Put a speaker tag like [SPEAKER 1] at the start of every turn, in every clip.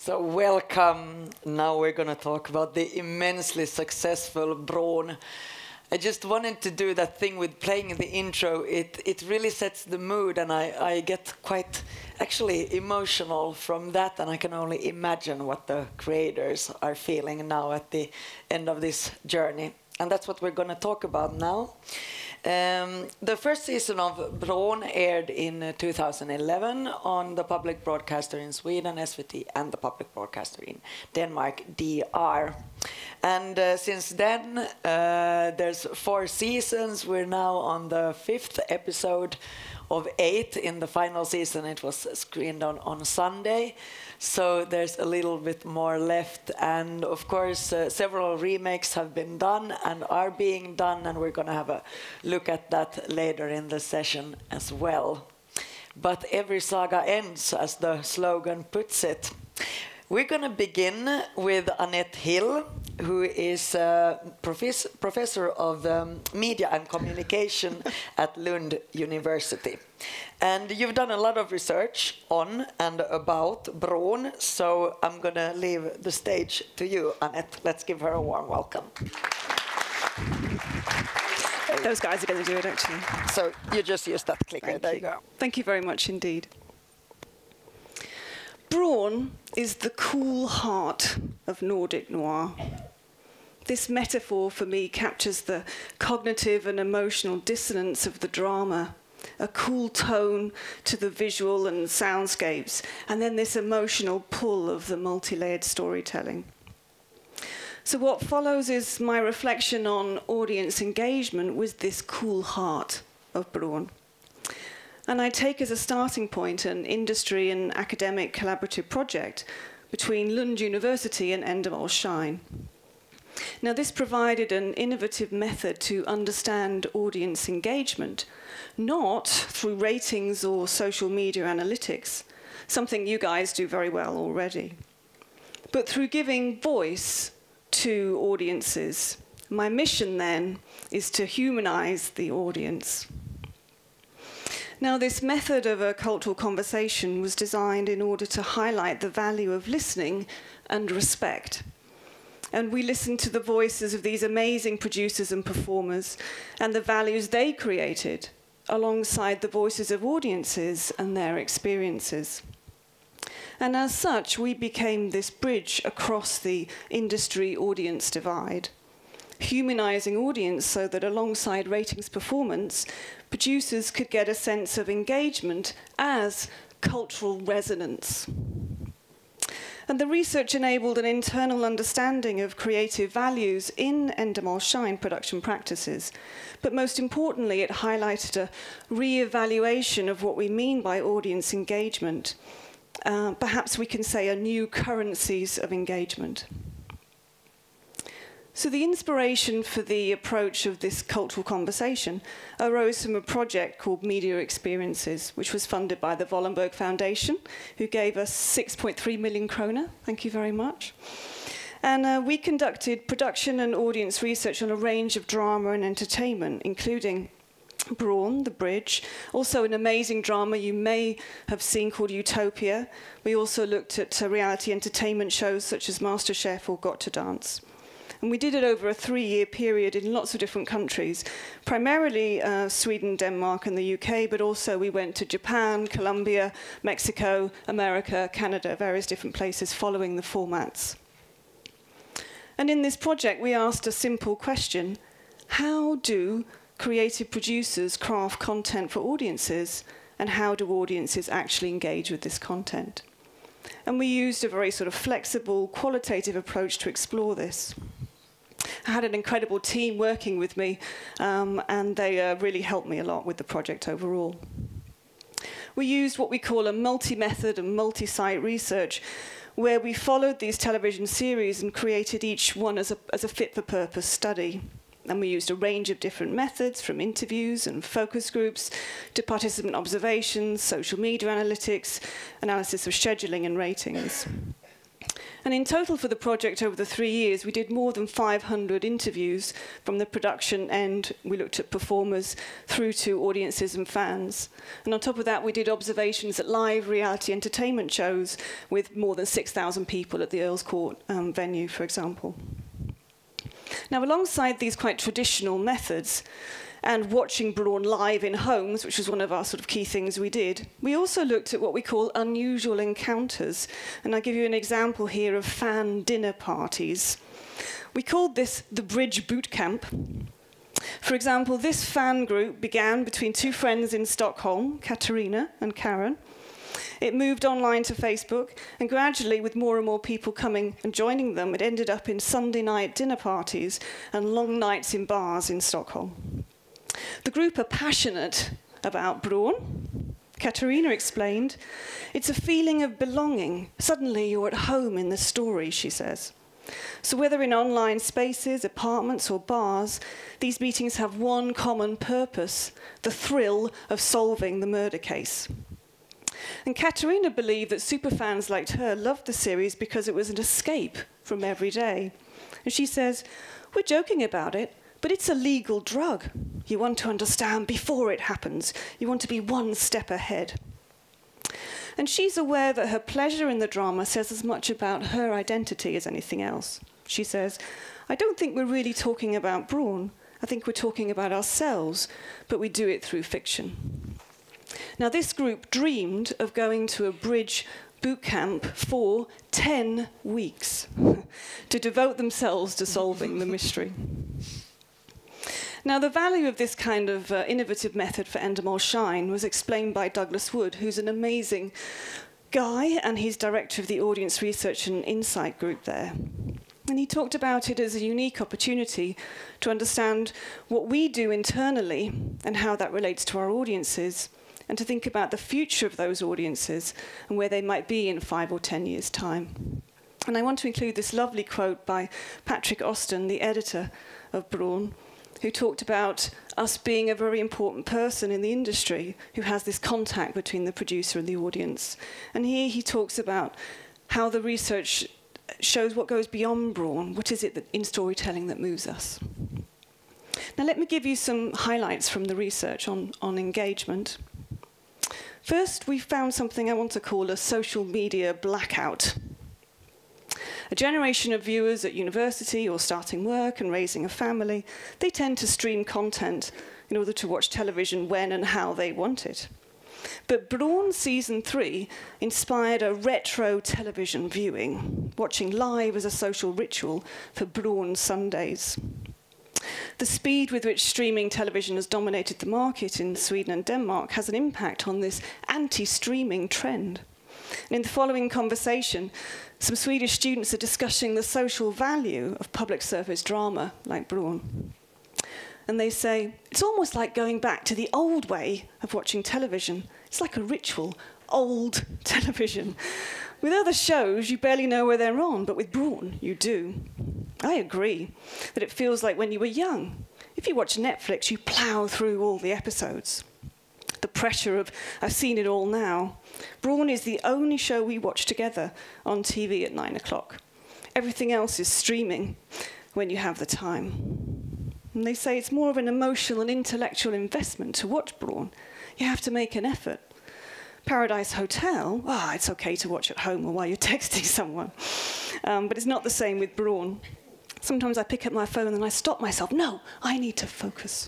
[SPEAKER 1] So welcome. Now we're going to talk about the immensely successful Bron. I just wanted to do that thing with playing the intro. It really sets the mood, and I get quite actually emotional from that, and I can only imagine what the creators are feeling now at the end of this journey. And that's what we're going to talk about now. The first season of Bron aired in 2011 on the public broadcaster in Sweden, SVT, and the public broadcaster in Denmark, DR. And since then, there's 4 seasons. We're now on the 5th episode of 8 in the final season. It was screened on Sunday. So there's a little bit more left. And of course, several remakes have been done and are being done. And we're going to have a look at that later in the session as well. But every saga ends, as the slogan puts it. We're going to begin with Annette Hill, who is a professor of media and communication at Lund University. And you've done a lot of research on and about Bron, so I'm going to leave the stage to you, Annette. Let's give her a warm welcome.
[SPEAKER 2] Those guys are going to do it, actually.
[SPEAKER 1] So you just use that clicker. There you go.
[SPEAKER 2] Thank you very much indeed. Bron is the cool heart of Nordic noir. This metaphor for me captures the cognitive and emotional dissonance of the drama, a cool tone to the visual and soundscapes, and then this emotional pull of the multi-layered storytelling. So what follows is my reflection on audience engagement with this cool heart of Bron. And I take as a starting point an industry and academic collaborative project between Lund University and Endemol Shine. Now, this provided an innovative method to understand audience engagement, not through ratings or social media analytics, something you guys do very well already, but through giving voice to audiences. My mission, then, is to humanize the audience. Now, this method of a cultural conversation was designed in order to highlight the value of listening and respect. And we listened to the voices of these amazing producers and performers and the values they created alongside the voices of audiences and their experiences. And as such, we became this bridge across the industry-audience divide, humanizing audience so that alongside ratings performance, producers could get a sense of engagement as cultural resonance. And the research enabled an internal understanding of creative values in Endemol Shine production practices. But most importantly, it highlighted a re-evaluation of what we mean by audience engagement. Perhaps we can say a new currencies of engagement. So the inspiration for the approach of this cultural conversation arose from a project called Media Experiences, which was funded by the Wallenberg Foundation, who gave us 6.3 million krona. Thank you very much. And we conducted production and audience research on a range of drama and entertainment, including Bron, The Bridge, also an amazing drama you may have seen called Utopia. We also looked at reality entertainment shows such as MasterChef or Got to Dance. And we did it over a 3-year period in lots of different countries, primarily Sweden, Denmark, and the UK, but also we went to Japan, Colombia, Mexico, America, Canada, various different places following the formats. And in this project, we asked a simple question: how do creative producers craft content for audiences, and how do audiences actually engage with this content? And we used a very sort of flexible, qualitative approach to explore this. I had an incredible team working with me, and they really helped me a lot with the project overall. We used what we call a multi-method and multi-site research, where we followed these television series and created each one as a fit-for-purpose study. And we used a range of different methods, from interviews and focus groups to participant observations, social media analytics, analysis of scheduling and ratings. And in total for the project over the 3 years, we did more than 500 interviews from the production end. We looked at performers through to audiences and fans. And on top of that, we did observations at live reality entertainment shows with more than 6,000 people at the Earl's Court venue, for example. Now, alongside these quite traditional methods, and watching Bron live in homes, which was one of our sort of key things we did, we also looked at what we call unusual encounters. And I'll give you an example here of fan dinner parties. We called this the Bridge Boot Camp. For example, this fan group began between two friends in Stockholm, Katarina and Karen. It moved online to Facebook, and gradually, with more and more people coming and joining them, it ended up in Sunday night dinner parties and long nights in bars in Stockholm. The group are passionate about Bron. Katarina explained, it's a feeling of belonging. Suddenly you're at home in the story, she says. So whether in online spaces, apartments or bars, these meetings have one common purpose, the thrill of solving the murder case. And Katarina believed that superfans like her loved the series because it was an escape from every day. And she says, we're joking about it, but it's a legal drug. You want to understand before it happens. You want to be one step ahead. And she's aware that her pleasure in the drama says as much about her identity as anything else. She says, I don't think we're really talking about Bron. I think we're talking about ourselves, but we do it through fiction. Now, this group dreamed of going to a Bridge boot camp for 10 weeks to devote themselves to solving the mystery. Now, the value of this kind of innovative method for Endemol Shine was explained by Douglas Wood, who's an amazing guy, and he's director of the Audience Research and Insight group there. And he talked about it as a unique opportunity to understand what we do internally and how that relates to our audiences, and to think about the future of those audiences and where they might be in 5 or 10 years' time. And I want to include this lovely quote by Patrick Austin, the editor of Bron, who talked about us being a very important person in the industry who has this contact between the producer and the audience. And here he talks about how the research shows what goes beyond Bron. What is it that, in storytelling that moves us? Now let me give you some highlights from the research on engagement. First, we found something I want to call a social media blackout. A generation of viewers at university or starting work and raising a family, they tend to stream content in order to watch television when and how they want it. But Bron Season 3 inspired a retro television viewing, watching live as a social ritual for Bron Sundays. The speed with which streaming television has dominated the market in Sweden and Denmark has an impact on this anti-streaming trend. And in the following conversation, some Swedish students are discussing the social value of public service drama like Bron. And they say, it's almost like going back to the old way of watching television. It's like a ritual, old television. With other shows, you barely know where they're on, but with Bron, you do. I agree that it feels like when you were young. If you watch Netflix, you plough through all the episodes. The pressure of, I've seen it all now. Bron is the only show we watch together on TV at 9 o'clock. Everything else is streaming when you have the time. And they say it's more of an emotional and intellectual investment to watch Bron. You have to make an effort. Paradise Hotel, it's okay to watch at home or while you're texting someone. But it's not the same with Bron. Sometimes I pick up my phone and I stop myself. No, I need to focus.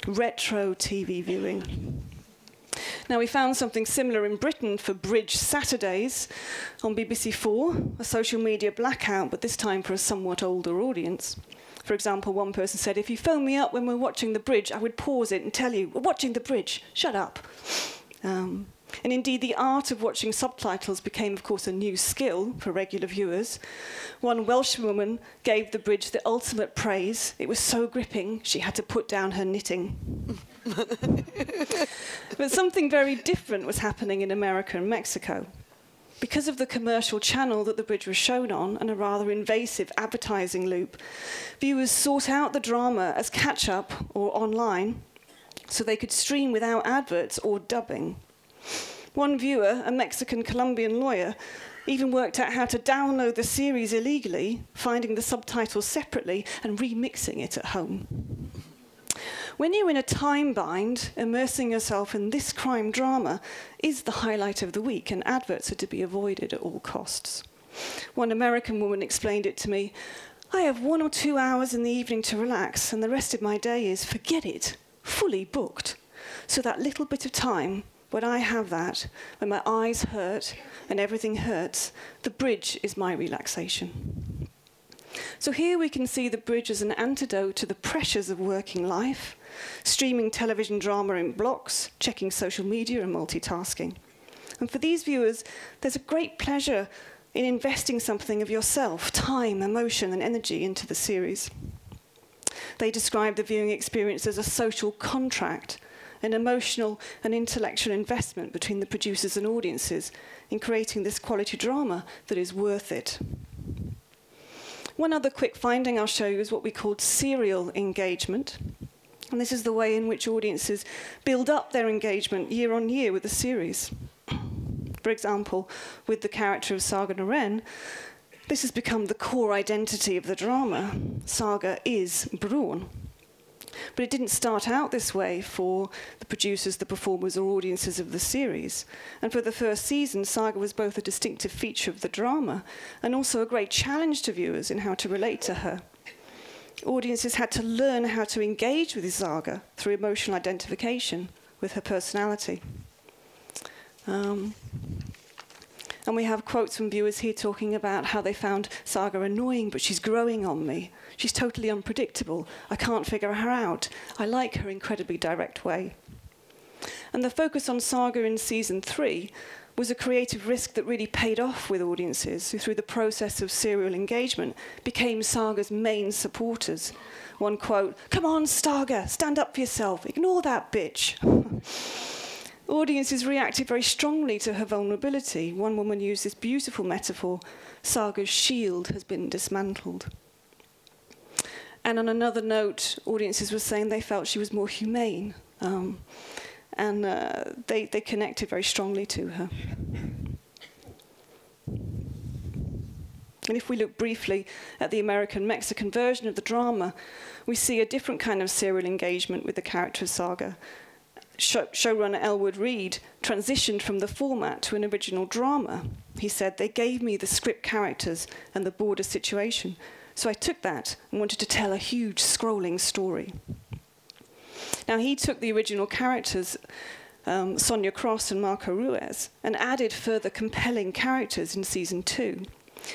[SPEAKER 2] Retro TV viewing. Now, we found something similar in Britain for Bridge Saturdays on BBC4, a social media blackout, but this time for a somewhat older audience. For example, one person said, if you phone me up when we're watching the bridge, I would pause it and tell you, we're watching the bridge, shut up. And indeed, the art of watching subtitles became, of course, a new skill for regular viewers. One Welsh woman gave the bridge the ultimate praise. It was so gripping, she had to put down her knitting. But something very different was happening in America and Mexico. Because of the commercial channel that the bridge was shown on and a rather invasive advertising loop, viewers sought out the drama as catch-up or online so they could stream without adverts or dubbing. One viewer, a Mexican Colombian lawyer, Even worked out how to download the series illegally, finding the subtitles separately and remixing it at home. When you're in a time bind, immersing yourself in this crime drama is the highlight of the week, and adverts are to be avoided at all costs. One American woman explained it to me: I have 1 or 2 hours in the evening to relax, and the rest of my day is, forget it, fully booked. So that little bit of time, when I have that, when my eyes hurt and everything hurts, the bridge is my relaxation. So here we can see the bridge as an antidote to the pressures of working life, streaming television drama in blocks, checking social media and multitasking. And for these viewers, there's a great pleasure in investing something of yourself, time, emotion, and energy into the series. They describe the viewing experience as a social contract, an emotional and intellectual investment between the producers and audiences in creating this quality drama that is worth it. One other quick finding I'll show you is what we call serial engagement. And this is the way in which audiences build up their engagement year on year with the series. For example, with the character of Saga Noren, this has become the core identity of the drama. Saga is Bron. But it didn't start out this way for the producers, the performers, or audiences of the series. And for the first season, Saga was both a distinctive feature of the drama and also a great challenge to viewers in how to relate to her. Audiences had to learn how to engage with Saga through emotional identification with her personality. And we have quotes from viewers here talking about how they found Saga annoying, but she's growing on me. She's totally unpredictable. I can't figure her out. I like her incredibly direct way. And the focus on Saga in season 3 was a creative risk that really paid off with audiences who, through the process of serial engagement, became Saga's main supporters. One quote, "Come on, Saga, stand up for yourself. Ignore that bitch." Audiences reacted very strongly to her vulnerability. One woman used this beautiful metaphor: Saga's shield has been dismantled. And on another note, audiences were saying they felt she was more humane, and they connected very strongly to her. And if we look briefly at the American-Mexican version of the drama, we see a different kind of serial engagement with the character of Saga. Showrunner Elwood Reed transitioned from the format to an original drama. He said, "They gave me the script characters and the border situation, so I took that and wanted to tell a huge scrolling story." Now, he took the original characters, Sonia Cross and Marco Ruiz, and added further compelling characters in season 2.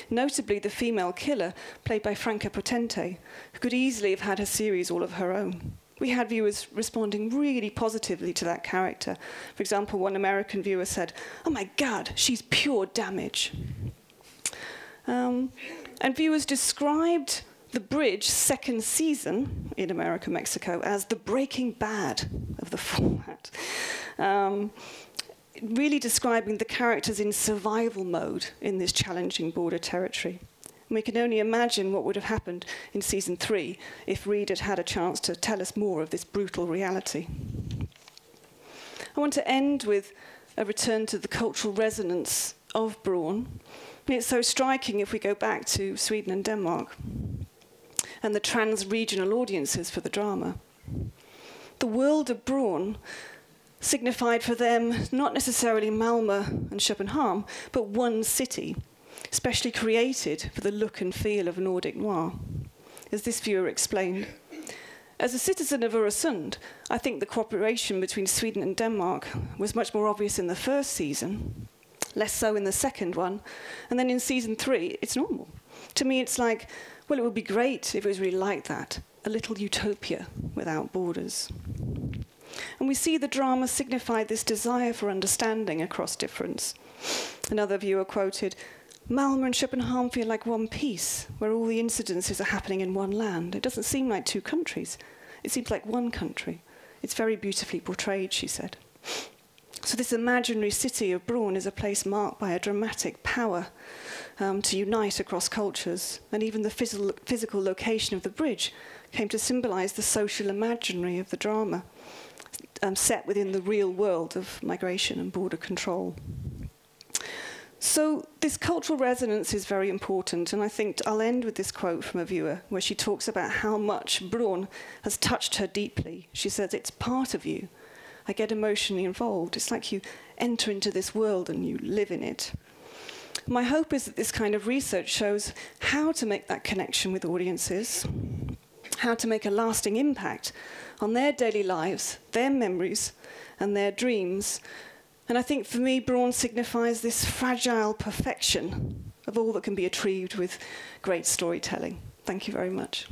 [SPEAKER 2] Notably, the female killer, played by Franca Potente, who could easily have had a series all of her own. We had viewers responding really positively to that character. For example, one American viewer said, "Oh my God, she's pure damage." And viewers described the Bridge second season in America, Mexico as the Breaking Bad of the format. Really describing the characters in survival mode in this challenging border territory. And we can only imagine what would have happened in season 3 if Reed had had a chance to tell us more of this brutal reality. I want to end with a return to the cultural resonance of Bron. And it's so striking if we go back to Sweden and Denmark and the trans-regional audiences for the drama. The world of Bron signified for them not necessarily Malmö and Köpenhamn, but one city, specially created for the look and feel of Nordic noir. As this viewer explained, "As a citizen of Öresund, I think the cooperation between Sweden and Denmark was much more obvious in the first season, less so in the second one, and then in season 3, it's normal. To me, it's like, well, it would be great if it was really like that, a little utopia without borders." And we see the drama signify this desire for understanding across difference. Another viewer quoted, "Malmö and Köpenhamn feel like one piece, where all the incidences are happening in one land. It doesn't seem like two countries. It seems like one country. It's very beautifully portrayed," she said. So this imaginary city of Bron is a place marked by a dramatic power to unite across cultures, and even the physical location of the bridge came to symbolize the social imaginary of the drama, set within the real world of migration and border control. So this cultural resonance is very important, and I think I'll end with this quote from a viewer where she talks about how much Bron has touched her deeply. She says, "It's part of you. I get emotionally involved. It's like you enter into this world and you live in it." My hope is that this kind of research shows how to make that connection with audiences, how to make a lasting impact on their daily lives, their memories, and their dreams. And I think for me, Bron signifies this fragile perfection of all that can be achieved with great storytelling. Thank you very much.